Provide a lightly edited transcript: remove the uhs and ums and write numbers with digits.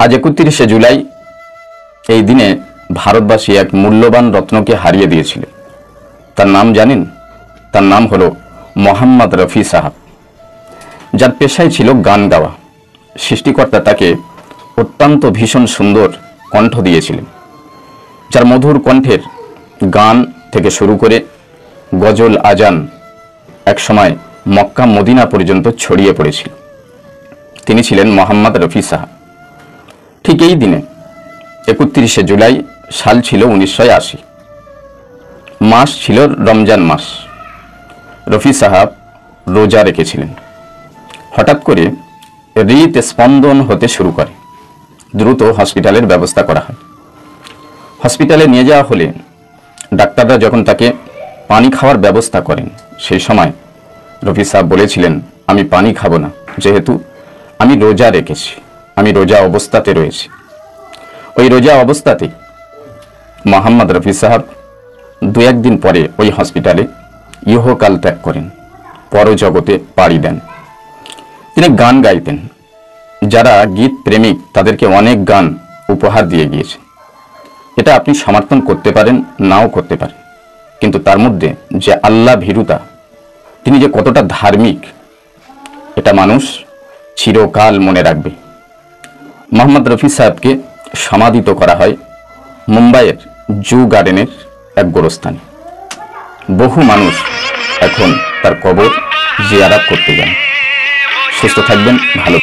আজ 31শে জুলাই। এই দিনে ভারতবাসী এক মূল্যবান রত্নকে হারিয়ে দিয়েছিল। তার নাম জানেন? তার নাম হলো মোহাম্মদ রফি সাহাব, যার পেশায় ছিল গান গাওয়া। সৃষ্টিকর্তা তাকে অত্যন্ত ভীষণ সুন্দর কণ্ঠ দিয়েছিলেন, যার মধুর কণ্ঠের গান থেকে শুরু করে গজল, আজান একসময় মক্কা মদিনা পর্যন্ত ছড়িয়ে পড়েছিল। তিনি ছিলেন মোহাম্মদ রফি সাহাব। ঠিক এই দিনে 31শে জুলাই, সাল ছিল 1980, মাস ছিল রমজান মাস। রফি সাহাব রোজা রেখেছিলেন। হঠাৎ করে হৃদ স্পন্দন হতে শুরু করে। দ্রুত হসপিটালের ব্যবস্থা করা হয়। হসপিটালে নিয়ে যাওয়া হলে ডাক্তাররা যখন তাকে পানি খাওয়ার ব্যবস্থা করেন, সেই সময় রফি সাহাব বলেছিলেন, আমি পানি খাবো না, যেহেতু আমি রোজা রেখেছি, আমি রোজা অবস্থাতে রয়েছি। ওই রোজা অবস্থাতেই মোহাম্মদ রফি সাহাব 2-1 দিন পরে ওই হসপিটালে ইহকাল ত্যাগ করেন, পরজগতে পাড়ি দেন। তিনি গান গাইতেন। যারা গীত প্রেমিক তাদেরকে অনেক গান উপহার দিয়ে গিয়েছে। এটা আপনি সমর্থন করতে পারেন, নাও করতে পারেন, কিন্তু তার মধ্যে যে আল্লাহ ভীরুতা, তিনি যে কতটা ধার্মিক, এটা মানুষ চিরকাল মনে রাখবে। মোহাম্মদ রফি সাহেবকে সমাধিত করা হয় মুম্বাইয়ের জু গার্ডেনের এক গোরস্থানে। বহু মানুষ এখন তার কবর জিয়ারত করতে যান। সুস্থ থাকবেন, ভালো।